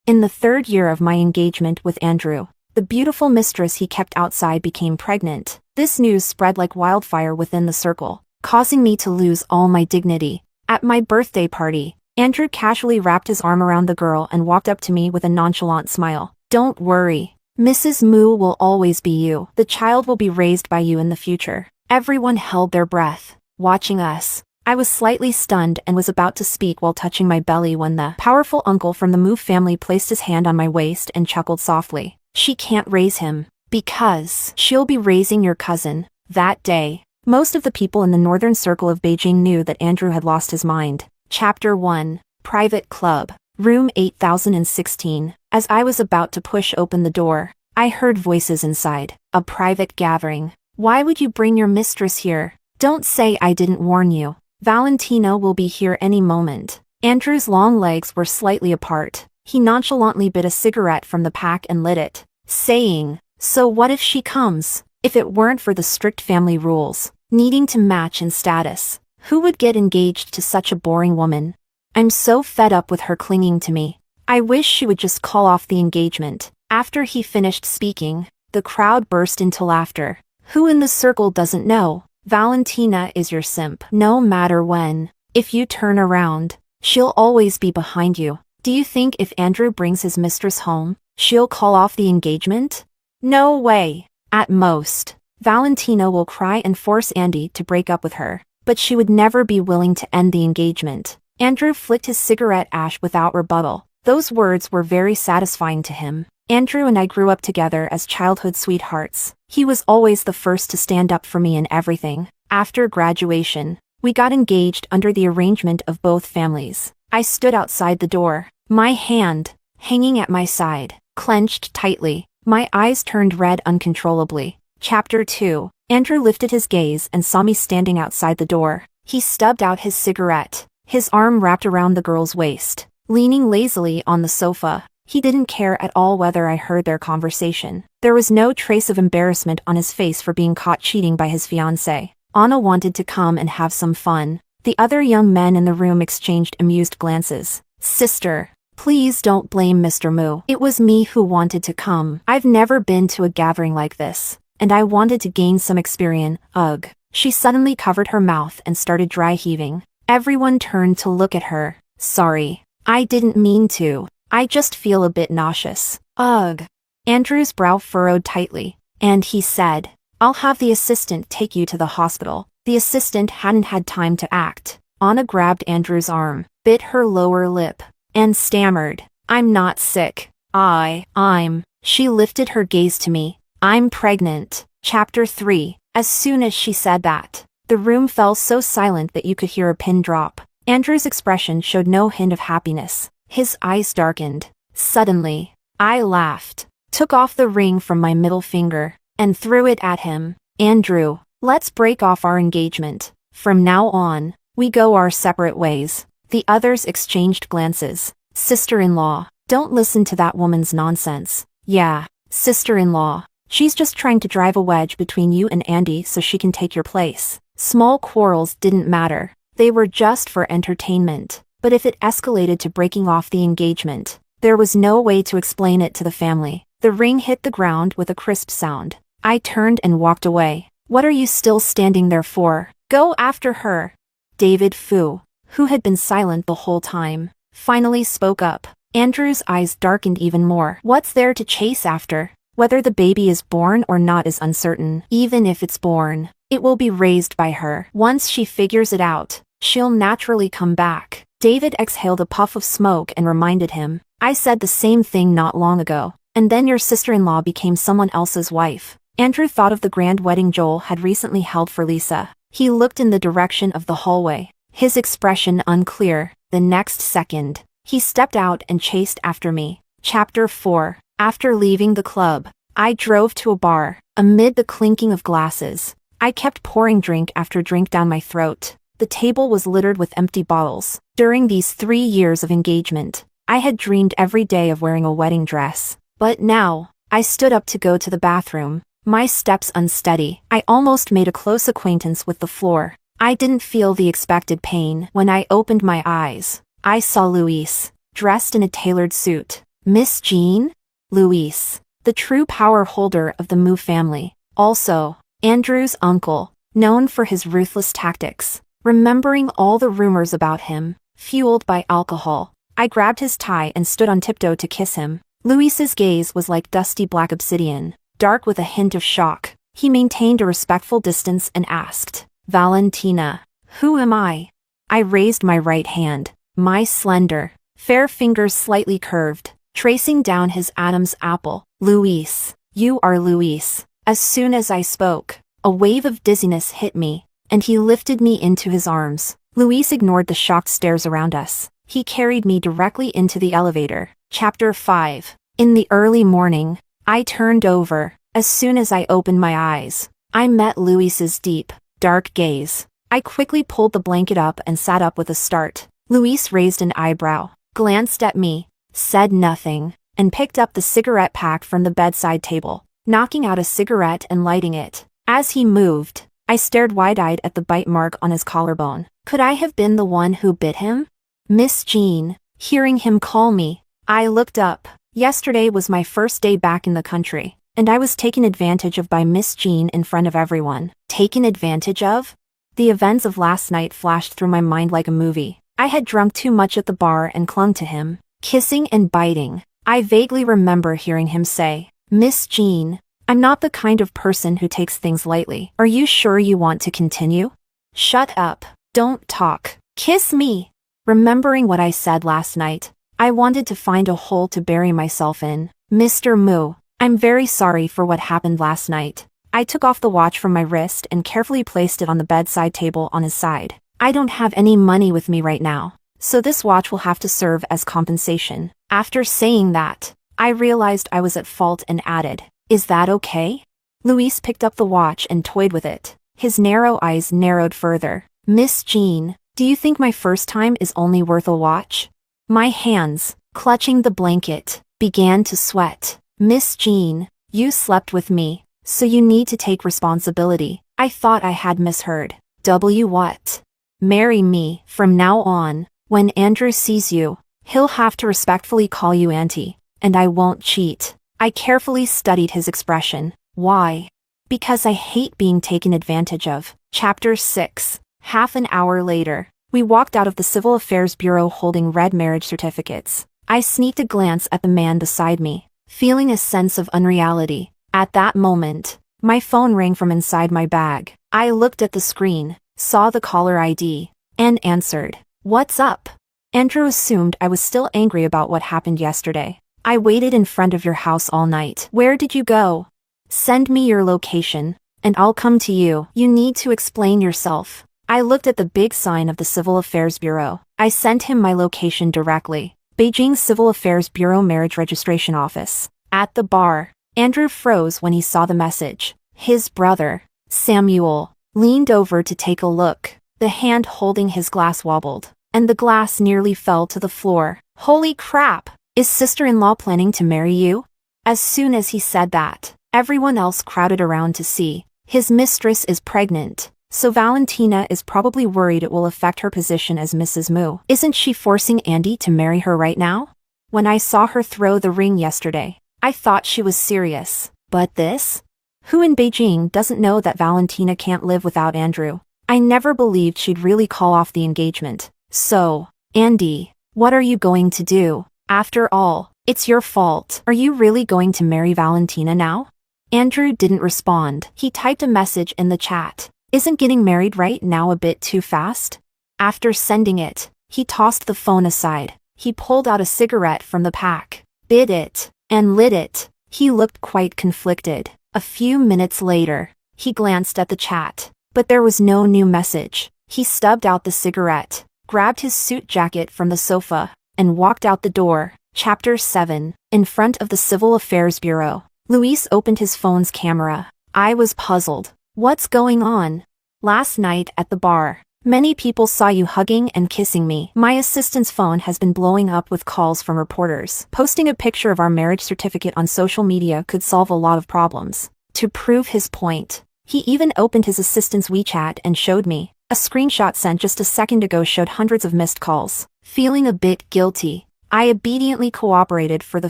In the 3rd year of my engagement with Andrew, the beautiful mistress he kept outside became pregnant. This news spread like wildfire within the circle, causing me to lose all my dignity. At my birthday party, Andrew casually wrapped his arm around the girl and walked up to me with a nonchalant smile. "Don't worry. Mrs. Moo will always be you. The child will be raised by you in the future." Everyone held their breath, watching us. I was slightly stunned and was about to speak while touching my belly when the powerful uncle from the Moo family placed his hand on my waist and chuckled softly. "She can't raise him, because she'll be raising your cousin." That day, most of the people in the northern circle of Beijing knew that Andrew had lost his mind. Chapter 1. Private Club. Room 8016. As I was about to push open the door, I heard voices inside. A private gathering. "Why would you bring your mistress here? Don't say I didn't warn you. Valentina will be here any moment." Andrew's long legs were slightly apart. He nonchalantly bit a cigarette from the pack and lit it, saying, "So what if she comes? If it weren't for the strict family rules, needing to match in status, who would get engaged to such a boring woman? I'm so fed up with her clinging to me. I wish she would just call off the engagement." After he finished speaking, the crowd burst into laughter. "Who in the circle doesn't know? Valentina is your simp. No matter when. If you turn around, she'll always be behind you. Do you think if Andrew brings his mistress home, she'll call off the engagement? No way. At most, Valentina will cry and force Andy to break up with her, but she would never be willing to end the engagement." Andrew flicked his cigarette ash without rebuttal. Those words were very satisfying to him. Andrew and I grew up together as childhood sweethearts. He was always the first to stand up for me in everything. After graduation, we got engaged under the arrangement of both families. I stood outside the door, my hand, hanging at my side, clenched tightly. My eyes turned red uncontrollably. Chapter 2. Andrew lifted his gaze and saw me standing outside the door. He stubbed out his cigarette, his arm wrapped around the girl's waist, leaning lazily on the sofa. He didn't care at all whether I heard their conversation. There was no trace of embarrassment on his face for being caught cheating by his fiancé. Anna wanted to come and have some fun. The other young men in the room exchanged amused glances. "Sister, please don't blame Mr. Moo. It was me who wanted to come. I've never been to a gathering like this, and I wanted to gain some experience." Ugh. She suddenly covered her mouth and started dry heaving. Everyone turned to look at her. "Sorry. I didn't mean to. I just feel a bit nauseous." Ugh. Andrew's brow furrowed tightly, and he said, "I'll have the assistant take you to the hospital." The assistant hadn't had time to act. Anna grabbed Andrew's arm, bit her lower lip, and stammered, "I'm not sick. I'm." She lifted her gaze to me. "I'm pregnant." Chapter 3. As soon as she said that, the room fell so silent that you could hear a pin drop. Andrew's expression showed no hint of happiness. His eyes darkened. Suddenly, I laughed, took off the ring from my middle finger, and threw it at him. "Andrew, let's break off our engagement. From now on, we go our separate ways." The others exchanged glances. "Sister-in-law, don't listen to that woman's nonsense." "Yeah, sister-in-law. She's just trying to drive a wedge between you and Andy so she can take your place." Small quarrels didn't matter. They were just for entertainment. But if it escalated to breaking off the engagement, there was no way to explain it to the family. The ring hit the ground with a crisp sound. I turned and walked away. "What are you still standing there for? Go after her." David Fu, who had been silent the whole time, finally spoke up. Andrew's eyes darkened even more. "What's there to chase after? Whether the baby is born or not is uncertain. Even if it's born, it will be raised by her. Once she figures it out, she'll naturally come back." David exhaled a puff of smoke and reminded him, "I said the same thing not long ago. And then your sister-in-law became someone else's wife." Andrew thought of the grand wedding Joel had recently held for Lisa. He looked in the direction of the hallway, his expression unclear. The next second, he stepped out and chased after me. Chapter 4. After leaving the club, I drove to a bar. Amid the clinking of glasses, I kept pouring drink after drink down my throat. The table was littered with empty bottles. During these 3 years of engagement, I had dreamed every day of wearing a wedding dress. But now, I stood up to go to the bathroom, my steps unsteady. I almost made a close acquaintance with the floor. I didn't feel the expected pain. When I opened my eyes, I saw Luis, dressed in a tailored suit. Miss Jean? Luis, the true power holder of the Mu family. Also, Andrew's uncle, known for his ruthless tactics. Remembering all the rumors about him, fueled by alcohol, I grabbed his tie and stood on tiptoe to kiss him. Luis's gaze was like dusty black obsidian, dark with a hint of shock. He maintained a respectful distance and asked, Valentina, who am I? I raised my right hand, my slender, fair fingers slightly curved, tracing down his Adam's apple. Luis, you are Luis. As soon as I spoke, a wave of dizziness hit me, and he lifted me into his arms. Luis ignored the shocked stares around us. He carried me directly into the elevator. Chapter 5. In the early morning, I turned over. As soon as I opened my eyes, I met Luis's deep, dark gaze. I quickly pulled the blanket up and sat up with a start. Luis raised an eyebrow, glanced at me, said nothing, and picked up the cigarette pack from the bedside table, knocking out a cigarette and lighting it. As he moved, I stared wide-eyed at the bite mark on his collarbone. Could I have been the one who bit him? Miss Jean, hearing him call me, I looked up. Yesterday was my first day back in the country, and I was taken advantage of by Miss Jean in front of everyone. Taken advantage of? The events of last night flashed through my mind like a movie. I had drunk too much at the bar and clung to him, kissing and biting. I vaguely remember hearing him say, Miss Jean, I'm not the kind of person who takes things lightly. Are you sure you want to continue? Shut up. Don't talk. Kiss me. Remembering what I said last night, I wanted to find a hole to bury myself in. Mr. Mu, I'm very sorry for what happened last night. I took off the watch from my wrist and carefully placed it on the bedside table on his side. I don't have any money with me right now, so this watch will have to serve as compensation. After saying that, I realized I was at fault and added, Is that okay? Luis picked up the watch and toyed with it. His narrow eyes narrowed further. Miss Jean, do you think my first time is only worth a watch? My hands, clutching the blanket, began to sweat. Miss Jean, you slept with me, so you need to take responsibility. I thought I had misheard. What? Marry me. From now on, when Andrew sees you, he'll have to respectfully call you auntie, and I won't cheat. I carefully studied his expression. Why? Because I hate being taken advantage of. Chapter 6. Half an hour later, we walked out of the Civil Affairs Bureau holding red marriage certificates. I sneaked a glance at the man beside me, feeling a sense of unreality. At that moment, my phone rang from inside my bag. I looked at the screen, saw the caller ID, and answered. What's up? Andrew assumed I was still angry about what happened yesterday. I waited in front of your house all night. Where did you go? Send me your location, and I'll come to you. You need to explain yourself. I looked at the big sign of the Civil Affairs Bureau. I sent him my location directly. Beijing Civil Affairs Bureau Marriage Registration Office. At the bar, Andrew froze when he saw the message. His brother, Samuel, leaned over to take a look. The hand holding his glass wobbled, and the glass nearly fell to the floor. Holy crap! Is sister-in-law planning to marry you? As soon as he said that, everyone else crowded around to see. His mistress is pregnant, so Valentina is probably worried it will affect her position as Mrs. Mu. Isn't she forcing Andy to marry her right now? When I saw her throw the ring yesterday, I thought she was serious. But this? Who in Beijing doesn't know that Valentina can't live without Andrew? I never believed she'd really call off the engagement. So, Andy, what are you going to do? After all, it's your fault. Are you really going to marry Valentina now? Andrew didn't respond. He typed a message in the chat. Isn't getting married right now a bit too fast? After sending it, he tossed the phone aside. He pulled out a cigarette from the pack, bit it, and lit it. He looked quite conflicted. A few minutes later, he glanced at the chat, but there was no new message. He stubbed out the cigarette, grabbed his suit jacket from the sofa, and walked out the door. Chapter 7. In front of the Civil Affairs Bureau, Luis opened his phone's camera. I was puzzled. What's going on? Last night at the bar, many people saw you hugging and kissing me. My assistant's phone has been blowing up with calls from reporters. Posting a picture of our marriage certificate on social media could solve a lot of problems. To prove his point, he even opened his assistant's WeChat and showed me. A screenshot sent just a second ago showed hundreds of missed calls. Feeling a bit guilty, I obediently cooperated for the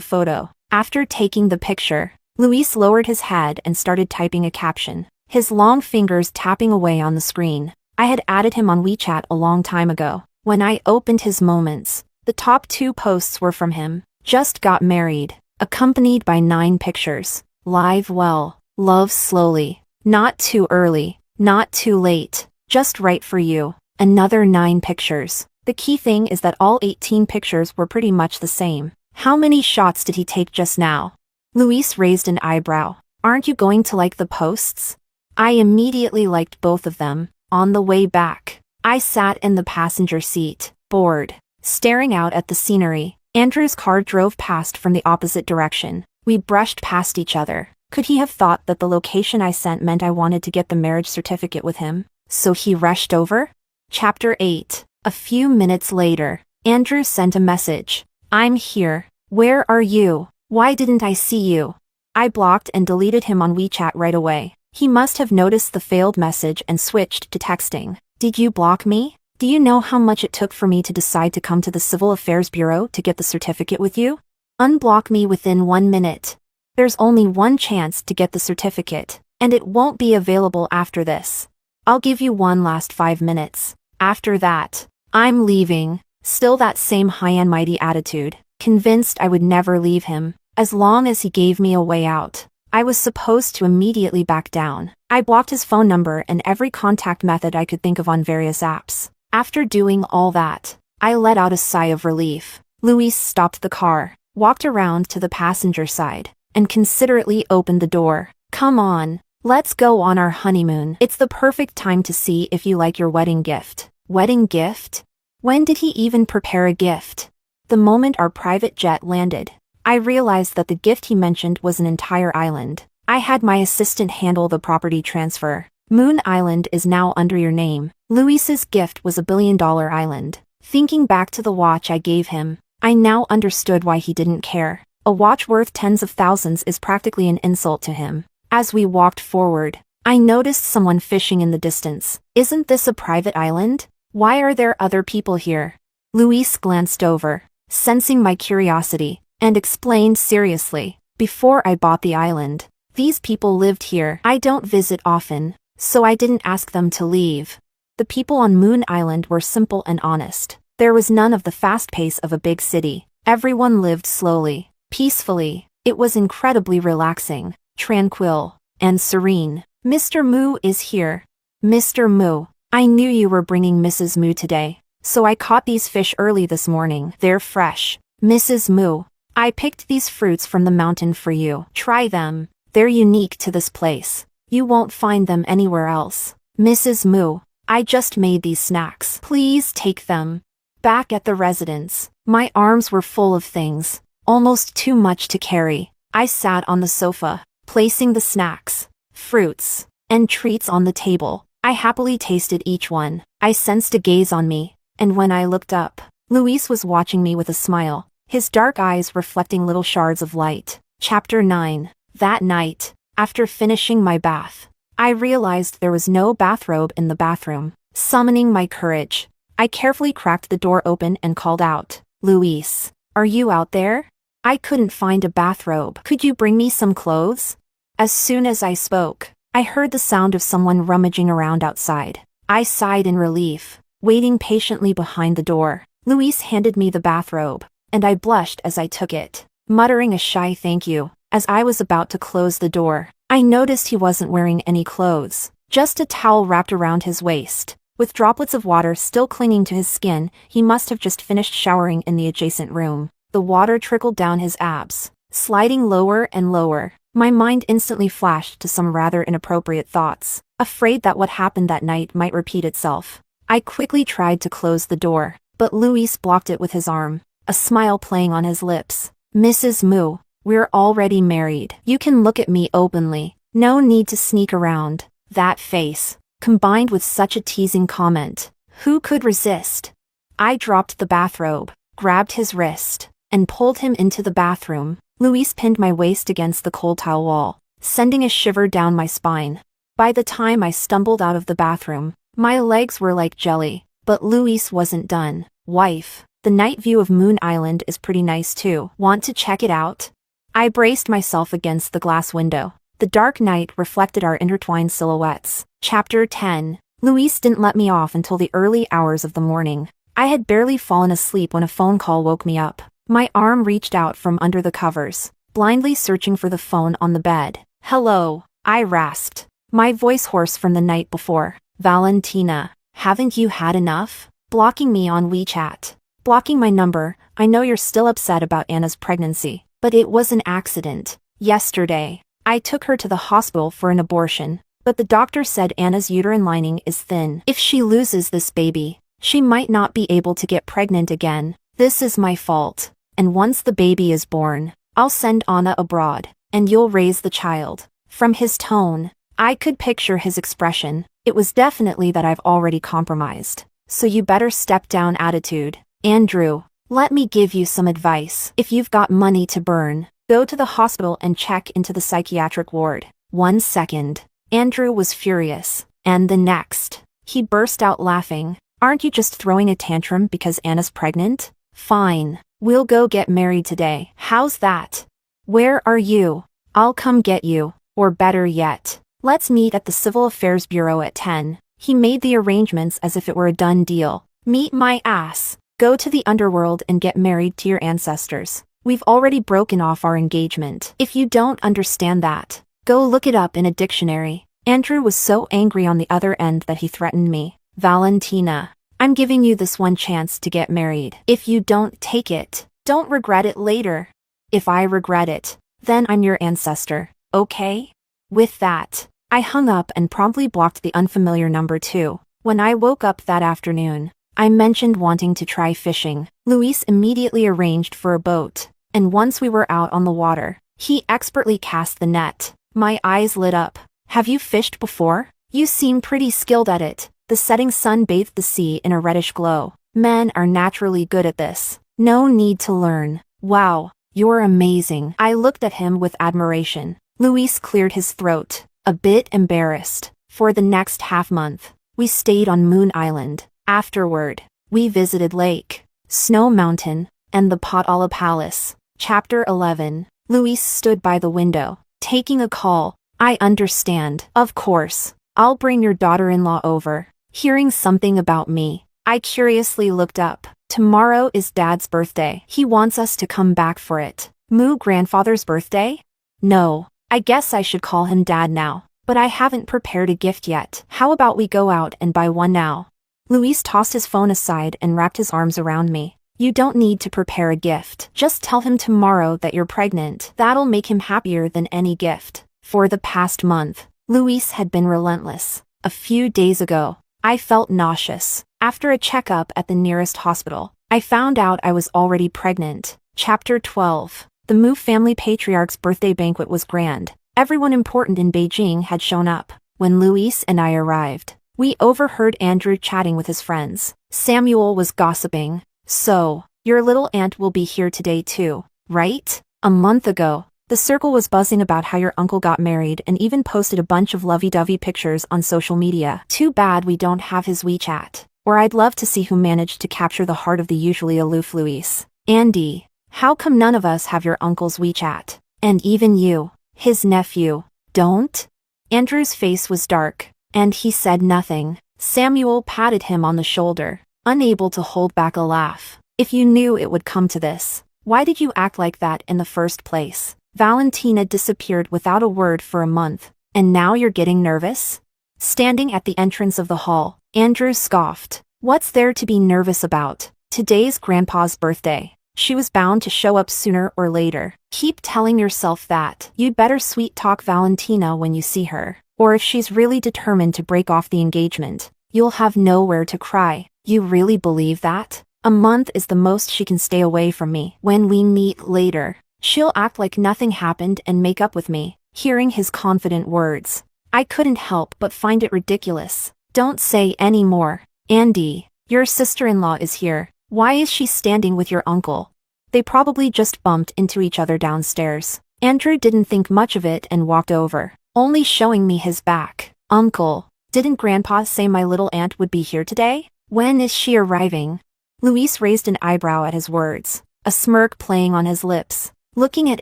photo. After taking the picture, Luis lowered his head and started typing a caption, his long fingers tapping away on the screen. I had added him on WeChat a long time ago. When I opened his moments, the top 2 posts were from him. Just got married, accompanied by 9 pictures. Live well, love slowly, not too early, not too late, just right for you. Another 9 pictures. The key thing is that all 18 pictures were pretty much the same. How many shots did he take just now? Luis raised an eyebrow. Aren't you going to like the posts? I immediately liked both of them. On the way back, I sat in the passenger seat, bored, staring out at the scenery. Andrew's car drove past from the opposite direction. We brushed past each other. Could he have thought that the location I sent meant I wanted to get the marriage certificate with him? So he rushed over? Chapter 8. A few minutes later, Andrew sent a message. I'm here. Where are you? Why didn't I see you? I blocked and deleted him on WeChat right away. He must have noticed the failed message and switched to texting. Did you block me? Do you know how much it took for me to decide to come to the Civil Affairs Bureau to get the certificate with you? Unblock me within 1 minute. There's only one chance to get the certificate, and it won't be available after this. I'll give you one last 5 minutes. After that, I'm leaving. Still that same high and mighty attitude, convinced I would never leave him, as long as he gave me a way out. I was supposed to immediately back down. I blocked his phone number and every contact method I could think of on various apps. After doing all that, I let out a sigh of relief. Luis stopped the car, walked around to the passenger side, and considerately opened the door. Come on, let's go on our honeymoon. It's the perfect time to see if you like your wedding gift. Wedding gift? When did he even prepare a gift? The moment our private jet landed, I realized that the gift he mentioned was an entire island. I had my assistant handle the property transfer. Moon Island is now under your name. Luis's gift was $1 billion island. Thinking back to the watch I gave him, I now understood why he didn't care. A watch worth tens of thousands is practically an insult to him. As we walked forward, I noticed someone fishing in the distance. Isn't this a private island? Why are there other people here? Luis glanced over, sensing my curiosity, and explained seriously, before I bought the island, these people lived here. I don't visit often, so I didn't ask them to leave. The people on Moon Island were simple and honest. There was none of the fast pace of a big city. Everyone lived slowly, peacefully. It was incredibly relaxing, tranquil, and serene. Mr. Moo is here. Mr. Moo, I knew you were bringing Mrs. Moo today, so I caught these fish early this morning. They're fresh. Mrs. Moo, I picked these fruits from the mountain for you. Try them. They're unique to this place. You won't find them anywhere else. Mrs. Moo, I just made these snacks. Please take them. Back at the residence, my arms were full of things, almost too much to carry. I sat on the sofa, placing the snacks, fruits, and treats on the table. I happily tasted each one. I sensed a gaze on me, and when I looked up, Luis was watching me with a smile, his dark eyes reflecting little shards of light. Chapter 9. That night, after finishing my bath, I realized there was no bathrobe in the bathroom. Summoning my courage, I carefully cracked the door open and called out, Luis, are you out there? I couldn't find a bathrobe. Could you bring me some clothes? As soon as I spoke, I heard the sound of someone rummaging around outside. I sighed in relief, waiting patiently behind the door. Luis handed me the bathrobe, and I blushed as I took it, muttering a shy thank you. As I was about to close the door, I noticed he wasn't wearing any clothes, just a towel wrapped around his waist. With droplets of water still clinging to his skin, he must have just finished showering in the adjacent room. The water trickled down his abs, sliding lower and lower. My mind instantly flashed to some rather inappropriate thoughts, afraid that what happened that night might repeat itself. I quickly tried to close the door, but Luis blocked it with his arm, a smile playing on his lips. Mrs. Moo, we're already married. You can look at me openly. No need to sneak around. That face, combined with such a teasing comment, who could resist? I dropped the bathrobe, grabbed his wrist, and pulled him into the bathroom. Luis pinned my waist against the cold tile wall, sending a shiver down my spine. By the time I stumbled out of the bathroom, my legs were like jelly, but Luis wasn't done. Wife, The night view of Moon Island is pretty nice too. Want to check it out? I braced myself against the glass window. The dark night reflected our intertwined silhouettes. Chapter 10. Luis didn't let me off until the early hours of the morning. I had barely fallen asleep when a phone call woke me up. My arm reached out from under the covers, blindly searching for the phone on the bed. "Hello," I rasped, my voice hoarse from the night before. "Valentina, haven't you had enough? Blocking me on WeChat. Blocking my number. I know you're still upset about Anna's pregnancy, but it was an accident. Yesterday, I took her to the hospital for an abortion, but the doctor said Anna's uterine lining is thin. If she loses this baby, she might not be able to get pregnant again. This is my fault, and once the baby is born, I'll send Anna abroad, and you'll raise the child." From his tone, I could picture his expression. It was definitely that I've already compromised. "So you better step down" attitude. "Andrew, let me give you some advice. If you've got money to burn, go to the hospital and check into the psychiatric ward." 1 second. Andrew was furious, and the next, he burst out laughing. "Aren't you just throwing a tantrum because Anna's pregnant? Fine, we'll go get married today. How's that? Where are you? I'll come get you, or better yet, let's meet at the Civil Affairs Bureau at 10. He made the arrangements as if it were a done deal. Meet my ass. Go to the underworld and get married to your ancestors. We've already broken off our engagement. If you don't understand that, go look it up in a dictionary." Andrew was so angry on the other end that he threatened me. "Valentina, I'm giving you this one chance to get married. If you don't take it, don't regret it later. If I regret it, then I'm your ancestor, okay?" With that, I hung up and promptly blocked the unfamiliar number too. When I woke up that afternoon, I mentioned wanting to try fishing. Luis immediately arranged for a boat, and once we were out on the water, he expertly cast the net. My eyes lit up. "Have you fished before? You seem pretty skilled at it." The setting sun bathed the sea in a reddish glow. "Men are naturally good at this. No need to learn." "Wow, you're amazing." I looked at him with admiration. Luis cleared his throat, a bit embarrassed. For the next half-month, we stayed on Moon Island. Afterward, we visited Lake, Snow Mountain, and the Potala Palace. Chapter 11. Luis stood by the window, taking a call. "I understand. Of course, I'll bring your daughter-in-law over." Hearing something about me, I curiously looked up. "Tomorrow is Dad's birthday. He wants us to come back for it." "Moo grandfather's birthday?" "No, I guess I should call him Dad now, but I haven't prepared a gift yet. How about we go out and buy one now?" Luis tossed his phone aside and wrapped his arms around me. "You don't need to prepare a gift. Just tell him tomorrow that you're pregnant. That'll make him happier than any gift." For the past month, Luis had been relentless. A few days ago, I felt nauseous. After a checkup at the nearest hospital, I found out I was already pregnant. Chapter 12. The Mu family patriarch's birthday banquet was grand. Everyone important in Beijing had shown up. When Luis and I arrived, we overheard Andrew chatting with his friends. Samuel was gossiping. "So, your little aunt will be here today too, right? A month ago, the circle was buzzing about how your uncle got married and even posted a bunch of lovey-dovey pictures on social media. Too bad we don't have his WeChat, or I'd love to see who managed to capture the heart of the usually aloof Luis. Andy, how come none of us have your uncle's WeChat? And even you, his nephew, don't?" Andrew's face was dark, and he said nothing. Samuel patted him on the shoulder, unable to hold back a laugh. "If you knew it would come to this, why did you act like that in the first place? Valentina disappeared without a word for a month, and now you're getting nervous?" Standing at the entrance of the hall, Andrew scoffed. "What's there to be nervous about? Today's Grandpa's birthday. She was bound to show up sooner or later. Keep telling yourself that. You'd better sweet-talk Valentina when you see her, or if she's really determined to break off the engagement, you'll have nowhere to cry." "You really believe that? A month is the most she can stay away from me. When we meet later, she'll act like nothing happened and make up with me." Hearing his confident words, I couldn't help but find it ridiculous. "Don't say any more. Andy, your sister-in-law is here. Why is she standing with your uncle?" They probably just bumped into each other downstairs. Andrew didn't think much of it and walked over, only showing me his back. "Uncle, didn't Grandpa say my little aunt would be here today? When is she arriving?" Luis raised an eyebrow at his words, a smirk playing on his lips. Looking at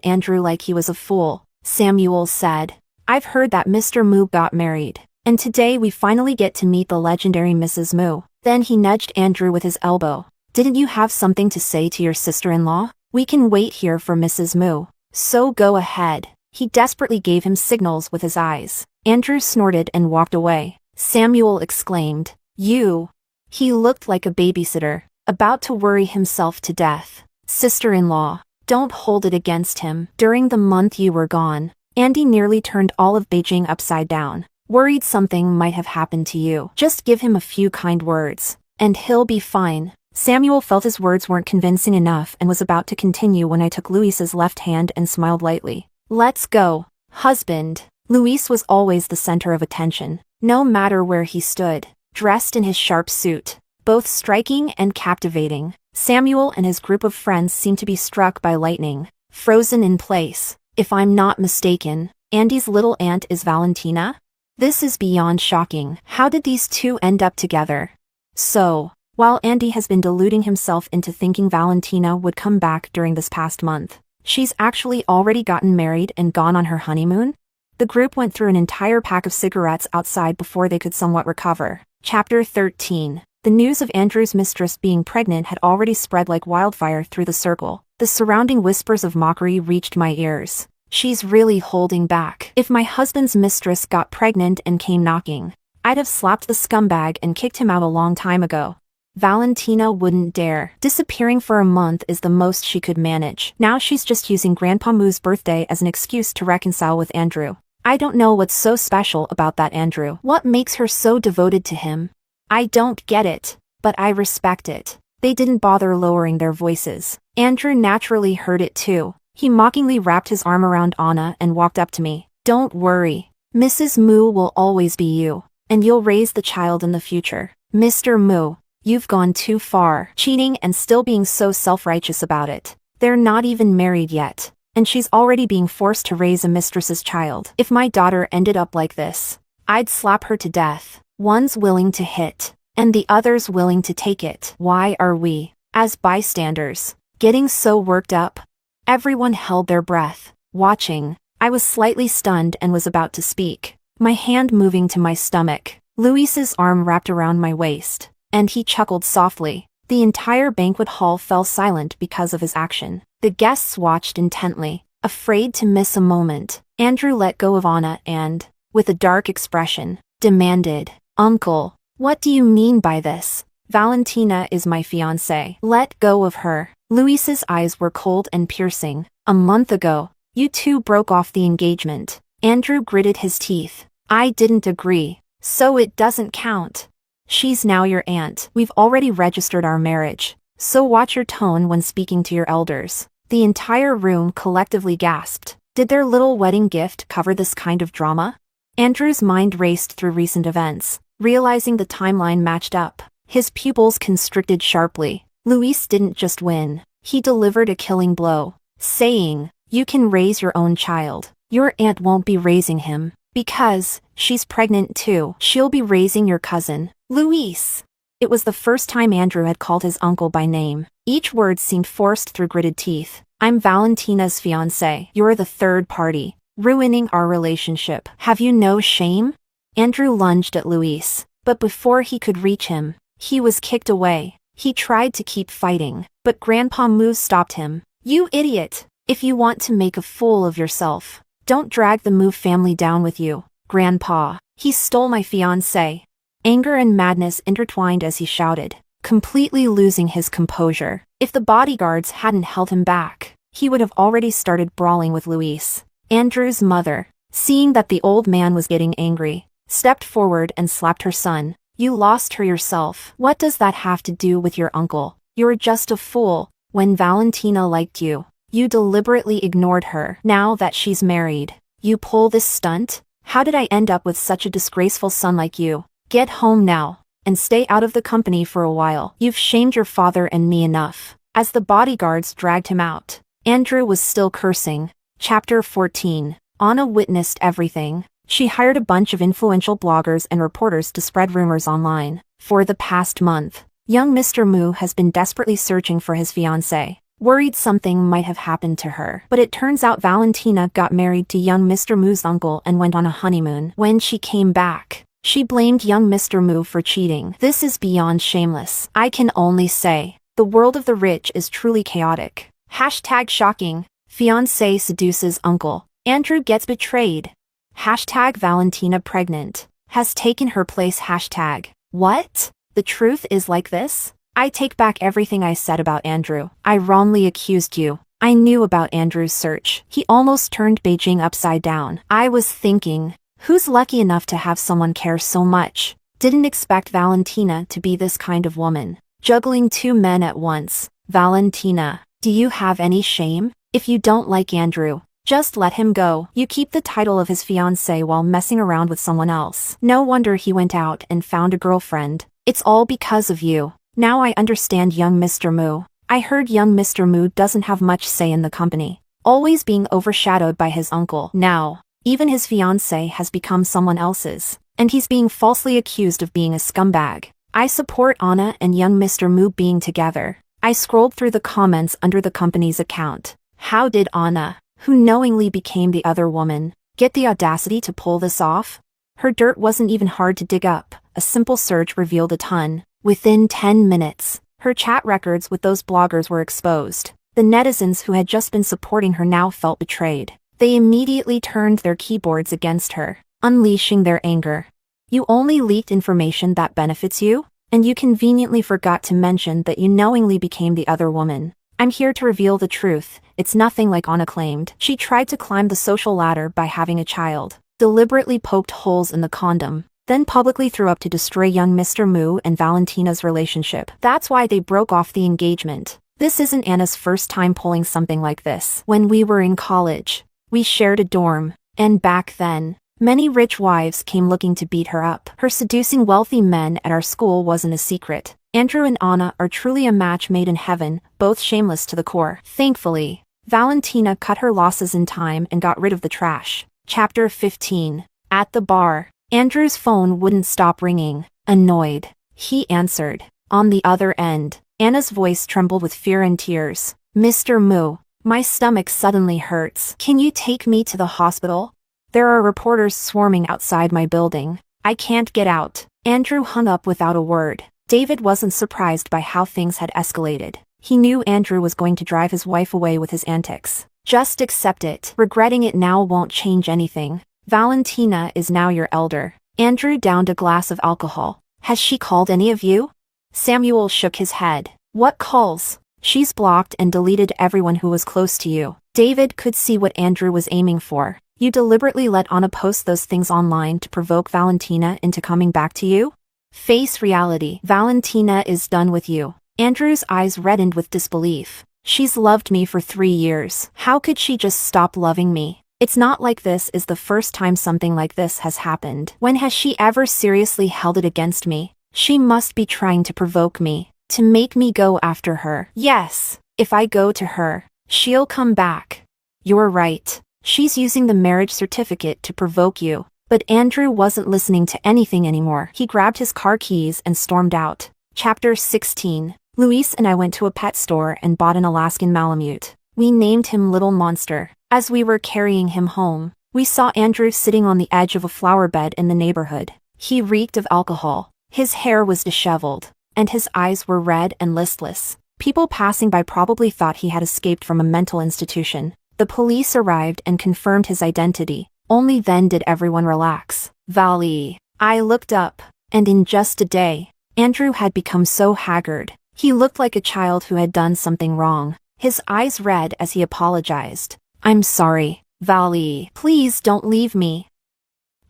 Andrew like he was a fool, Samuel said, "I've heard that Mr. Moo got married, and today we finally get to meet the legendary Mrs. Moo." Then he nudged Andrew with his elbow. "Didn't you have something to say to your sister-in-law? We can wait here for Mrs. Moo. So go ahead." He desperately gave him signals with his eyes. Andrew snorted and walked away. Samuel exclaimed, "You." He looked like a babysitter, about to worry himself to death. "Sister-in-law, don't hold it against him. During the month you were gone, Andy nearly turned all of Beijing upside down. Worried something might have happened to you. Just give him a few kind words, and he'll be fine." Samuel felt his words weren't convincing enough and was about to continue when I took Luis's left hand and smiled lightly. "Let's go, husband." Luis was always the center of attention, no matter where he stood, dressed in his sharp suit, both striking and captivating. Samuel and his group of friends seemed to be struck by lightning, frozen in place. If I'm not mistaken, Andy's little aunt is Valentina? This is beyond shocking. How did these two end up together? So, while Andy has been deluding himself into thinking Valentina would come back during this past month, she's actually already gotten married and gone on her honeymoon? The group went through an entire pack of cigarettes outside before they could somewhat recover. Chapter 13. The news of Andrew's mistress being pregnant had already spread like wildfire through the circle. The surrounding whispers of mockery reached my ears. "She's really holding back. If my husband's mistress got pregnant and came knocking, I'd have slapped the scumbag and kicked him out a long time ago. Valentina wouldn't dare. Disappearing for a month is the most she could manage. Now she's just using Grandpa Moo's birthday as an excuse to reconcile with Andrew. I don't know what's so special about that Andrew. What makes her so devoted to him? I don't get it, but I respect it." They didn't bother lowering their voices. Andrew naturally heard it too. He mockingly wrapped his arm around Anna and walked up to me. "Don't worry. Mrs. Moo will always be you, and you'll raise the child in the future. Mr. Moo, you've gone too far. Cheating and still being so self-righteous about it. They're not even married yet, and she's already being forced to raise a mistress's child. If my daughter ended up like this, I'd slap her to death. One's willing to hit, and the other's willing to take it. Why are we, as bystanders, getting so worked up?" Everyone held their breath, watching. I was slightly stunned and was about to speak, my hand moving to my stomach. Luis's arm wrapped around my waist, and he chuckled softly. The entire banquet hall fell silent because of his action. The guests watched intently, afraid to miss a moment. Andrew let go of Anna and, with a dark expression, demanded, "Uncle, what do you mean by this? Valentina is my fiancé. Let go of her." Luis's eyes were cold and piercing. "A month ago, you two broke off the engagement." Andrew gritted his teeth. "I didn't agree, so it doesn't count. She's now your aunt. We've already registered our marriage, so watch your tone when speaking to your elders." The entire room collectively gasped. Did their little wedding gift cover this kind of drama? Andrew's mind raced through recent events, realizing the timeline matched up. His pupils constricted sharply. Luis didn't just win, he delivered a killing blow, saying, "You can raise your own child. Your aunt won't be raising him, because she's pregnant too. She'll be raising your cousin, Luis." It was the first time Andrew had called his uncle by name. Each word seemed forced through gritted teeth. "I'm Valentina's fiancé. You're the third party, ruining our relationship. Have you no shame?" Andrew lunged at Luis, but before he could reach him, he was kicked away. He tried to keep fighting, but Grandpa Moo stopped him. "You idiot! If you want to make a fool of yourself, don't drag the Moo family down with you, Grandpa. He stole my fiancé." Anger and madness intertwined as he shouted, completely losing his composure. If the bodyguards hadn't held him back, he would have already started brawling with Luis. Andrew's mother, seeing that the old man was getting angry, stepped forward and slapped her son. "You lost her yourself. What does that have to do with your uncle? You're just a fool. When Valentina liked you, you deliberately ignored her. Now that she's married, you pull this stunt? How did I end up with such a disgraceful son like you? Get home now, and stay out of the company for a while. You've shamed your father and me enough." As the bodyguards dragged him out, Andrew was still cursing. Chapter 14. Anna witnessed everything. She hired a bunch of influential bloggers and reporters to spread rumors online. For the past month, Young Mr. Moo has been desperately searching for his fiancé, worried something might have happened to her. But it turns out Valentina got married to young Mr. Moo's uncle and went on a honeymoon. When she came back, she blamed young Mr. Moo for cheating. This is beyond shameless. I can only say, the world of the rich is truly chaotic. Hashtag shocking. Fiancé seduces uncle. Andrew gets betrayed. Hashtag Valentina pregnant. Has taken her place. Hashtag. What? The truth is like this? I take back everything I said about Andrew. I wrongly accused you. I knew about Andrew's search. He almost turned Beijing upside down. I was thinking, who's lucky enough to have someone care so much? Didn't expect Valentina to be this kind of woman. Juggling two men at once. Valentina, do you have any shame? If you don't like Andrew, just let him go. You keep the title of his fiancé while messing around with someone else. No wonder he went out and found a girlfriend. It's all because of you. Now I understand young Mr. Moo. I heard young Mr. Moo doesn't have much say in the company, always being overshadowed by his uncle. Now, even his fiancé has become someone else's, and he's being falsely accused of being a scumbag. I support Anna and young Mr. Moo being together. I scrolled through the comments under the company's account. How did Anna, who knowingly became the other woman, get the audacity to pull this off? Her dirt wasn't even hard to dig up. A simple search revealed a ton. Within 10 minutes, her chat records with those bloggers were exposed. The netizens who had just been supporting her now felt betrayed. They immediately turned their keyboards against her, unleashing their anger. You only leaked information that benefits you? And you conveniently forgot to mention that you knowingly became the other woman. I'm here to reveal the truth. It's nothing like Anna claimed. She tried to climb the social ladder by having a child, deliberately poked holes in the condom, then publicly threw up to destroy young Mr. Moo and Valentina's relationship. That's why they broke off the engagement. This isn't Anna's first time pulling something like this. When we were in college, we shared a dorm, and back then, many rich wives came looking to beat her up. Her seducing wealthy men at our school wasn't a secret. Andrew and Anna are truly a match made in heaven, both shameless to the core. Thankfully, Valentina cut her losses in time and got rid of the trash. Chapter 15. At the bar, Andrew's phone wouldn't stop ringing. Annoyed, he answered. On the other end, Anna's voice trembled with fear and tears. Mr. Moo, my stomach suddenly hurts. Can you take me to the hospital? There are reporters swarming outside my building. I can't get out. Andrew hung up without a word. David wasn't surprised by how things had escalated. He knew Andrew was going to drive his wife away with his antics. Just accept it. Regretting it now won't change anything. Valentina is now your elder. Andrew downed a glass of alcohol. Has she called any of you? Samuel shook his head. What calls? She's blocked and deleted everyone who was close to you. David could see what Andrew was aiming for. You deliberately let Anna post those things online to provoke Valentina into coming back to you? Face reality. Valentina is done with you. Andrew's eyes reddened with disbelief. She's loved me for 3 years. How could she just stop loving me? It's not like this is the first time something like this has happened. When has she ever seriously held it against me? She must be trying to provoke me, to make me go after her. Yes, if I go to her, she'll come back. You're right. She's using the marriage certificate to provoke you. But Andrew wasn't listening to anything anymore. He grabbed his car keys and stormed out. Chapter 16. Luis and I went to a pet store and bought an Alaskan Malamute. We named him Little Monster. As we were carrying him home, we saw Andrew sitting on the edge of a flower bed in the neighborhood. He reeked of alcohol. His hair was disheveled, and his eyes were red and listless. People passing by probably thought he had escaped from a mental institution. The police arrived and confirmed his identity. Only then did everyone relax. Valley. I looked up, and in just a day, Andrew had become so haggard. He looked like a child who had done something wrong. His eyes red as he apologized. I'm sorry, Valley. Please don't leave me.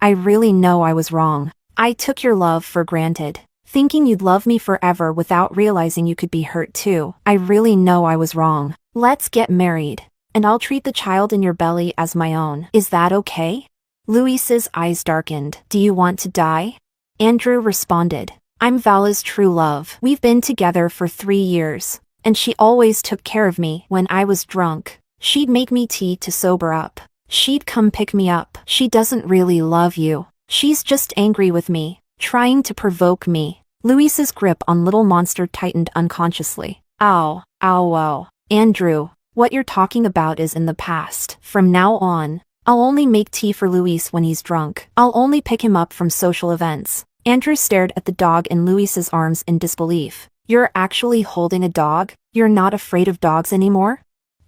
I really know I was wrong. I took your love for granted, thinking you'd love me forever without realizing you could be hurt too. I really know I was wrong. Let's get married, and I'll treat the child in your belly as my own. Is that okay? Luis's eyes darkened. Do you want to die? Andrew responded. I'm Vala's true love. We've been together for 3 years, and she always took care of me when I was drunk. She'd make me tea to sober up. She'd come pick me up. She doesn't really love you. She's just angry with me, trying to provoke me. Luis's grip on Little Monster tightened unconsciously. Ow, ow, ow. Andrew, what you're talking about is in the past. From now on, I'll only make tea for Luis when he's drunk. I'll only pick him up from social events. Andrew stared at the dog in Luis's arms in disbelief. You're actually holding a dog? You're not afraid of dogs anymore?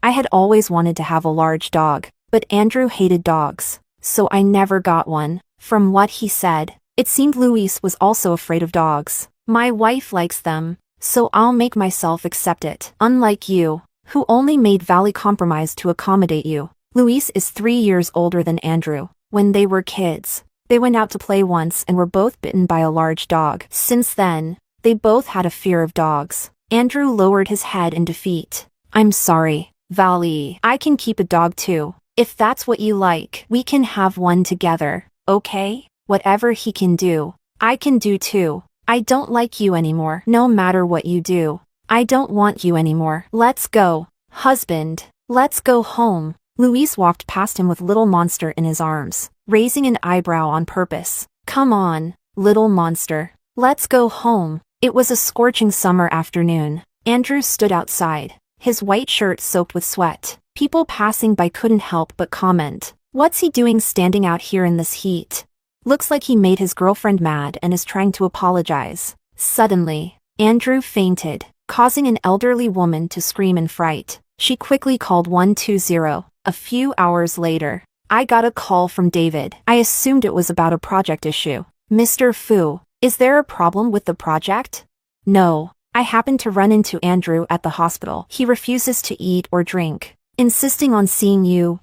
I had always wanted to have a large dog, but Andrew hated dogs, so I never got one. From what he said, it seemed Luis was also afraid of dogs. My wife likes them, so I'll make myself accept it. Unlike you, who only made valid compromise to accommodate you. Luis is 3 years older than Andrew. When they were kids, they went out to play once and were both bitten by a large dog. Since then, they both had a fear of dogs. Andrew lowered his head in defeat. I'm sorry, Vali. I can keep a dog too. If that's what you like, we can have one together, okay? Whatever he can do, I can do too. I don't like you anymore. No matter what you do, I don't want you anymore. Let's go, husband. Let's go home. Luis walked past him with Little Monster in his arms, raising an eyebrow on purpose. Come on, Little Monster. Let's go home. It was a scorching summer afternoon. Andrew stood outside, his white shirt soaked with sweat. People passing by couldn't help but comment. What's he doing standing out here in this heat? Looks like he made his girlfriend mad and is trying to apologize. Suddenly, Andrew fainted, causing an elderly woman to scream in fright. She quickly called 120. A few hours later, I got a call from David. I assumed it was about a project issue. Mr. Fu, is there a problem with the project? No, I happened to run into Andrew at the hospital. He refuses to eat or drink, insisting on seeing you.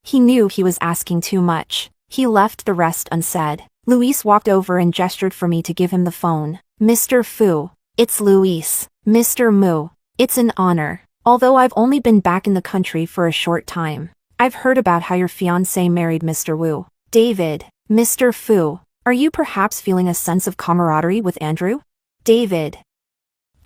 He knew he was asking too much. He left the rest unsaid. Luis walked over and gestured for me to give him the phone. Mr. Fu, it's Luis. Mr. Mu, it's an honor. Although I've only been back in the country for a short time, I've heard about how your fiancé married Mr. Wu. David, Mr. Fu, are you perhaps feeling a sense of camaraderie with Andrew? David.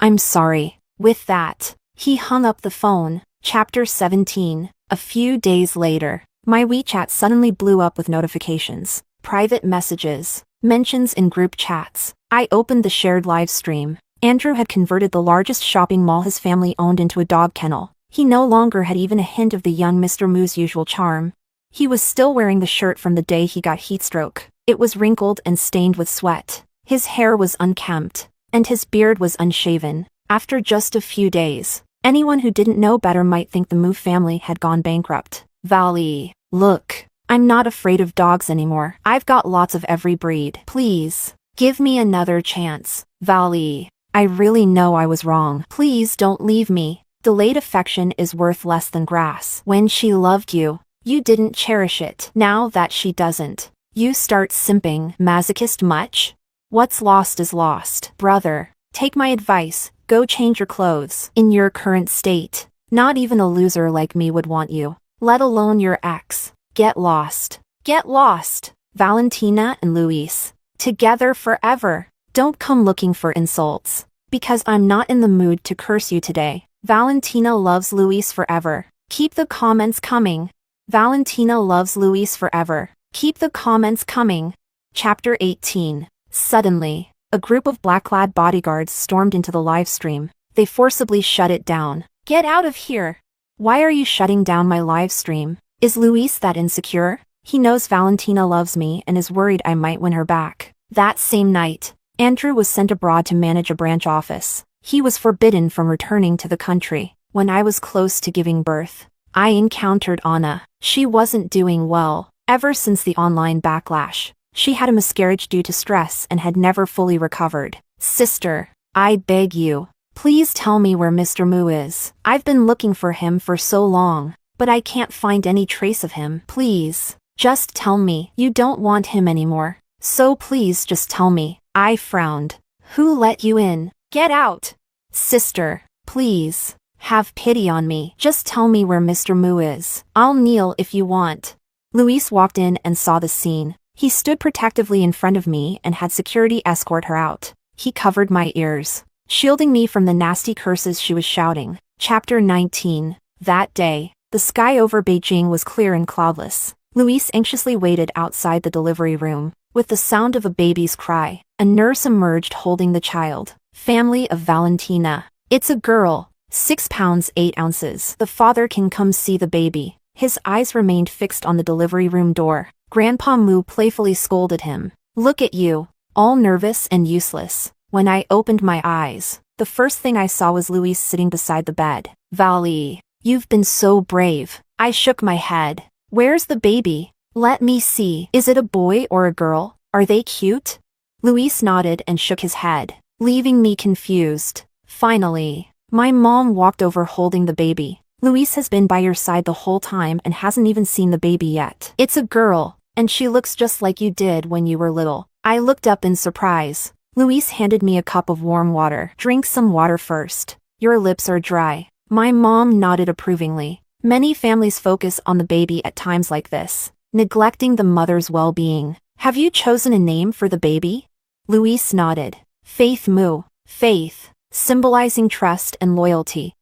I'm sorry. With that, he hung up the phone. Chapter 17. A few days later, my WeChat suddenly blew up with notifications, private messages, mentions in group chats. I opened the shared live stream. Andrew had converted the largest shopping mall his family owned into a dog kennel. He no longer had even a hint of the young Mr. Mu's usual charm. He was still wearing the shirt from the day he got heatstroke. It was wrinkled and stained with sweat. His hair was unkempt, and his beard was unshaven. After just a few days, anyone who didn't know better might think the Mu family had gone bankrupt. Vali, look, I'm not afraid of dogs anymore. I've got lots of every breed. Please, give me another chance. Vali, I really know I was wrong. Please don't leave me. Delayed affection is worth less than grass. When she loved you, you didn't cherish it. Now that she doesn't, you start simping. Masochist much? What's lost is lost. Brother, take my advice, go change your clothes. In your current state, not even a loser like me would want you, let alone your ex. Get lost. Get lost. Valentina and Luis, together forever. Don't come looking for insults, because I'm not in the mood to curse you today. Valentina loves Luis forever. Keep the comments coming. Valentina loves Luis forever. Keep the comments coming. Chapter 18. Suddenly, a group of black-clad bodyguards stormed into the live stream. They forcibly shut it down. Get out of here! Why are you shutting down my live stream? Is Luis that insecure? He knows Valentina loves me and is worried I might win her back. That same night, Andrew was sent abroad to manage a branch office. He was forbidden from returning to the country. When I was close to giving birth, I encountered Anna. She wasn't doing well. Ever since the online backlash, she had a miscarriage due to stress and had never fully recovered. Sister, I beg you, please tell me where Mr. Mu is. I've been looking for him for so long, but I can't find any trace of him. Please, just tell me you don't want him anymore. So please just tell me. I frowned. Who let you in? Get out! Sister, please, have pity on me. Just tell me where Mr. Mu is. I'll kneel if you want. Luis walked in and saw the scene. He stood protectively in front of me and had security escort her out. He covered my ears, shielding me from the nasty curses she was shouting. Chapter 19. That day, the sky over Beijing was clear and cloudless. Luis anxiously waited outside the delivery room. With the sound of a baby's cry, a nurse emerged holding the child. Family of Valentina. It's a girl, 6 pounds 8 ounces. The father can come see the baby. His eyes remained fixed on the delivery room door. Grandpa Moo playfully scolded him. Look at you, all nervous and useless. When I opened my eyes, the first thing I saw was Luis sitting beside the bed. Vali, you've been so brave. I shook my head. Where's the baby? Let me see. Is it a boy or a girl? Are they cute? Luis nodded and shook his head, leaving me confused. Finally, my mom walked over holding the baby. Luis has been by your side the whole time and hasn't even seen the baby yet. It's a girl, and she looks just like you did when you were little. I looked up in surprise. Luis handed me a cup of warm water. Drink some water first. Your lips are dry. My mom nodded approvingly. Many families focus on the baby at times like this, neglecting the mother's well-being. Have you chosen a name for the baby? Luis nodded. Faith Moo. Faith, symbolizing trust and loyalty.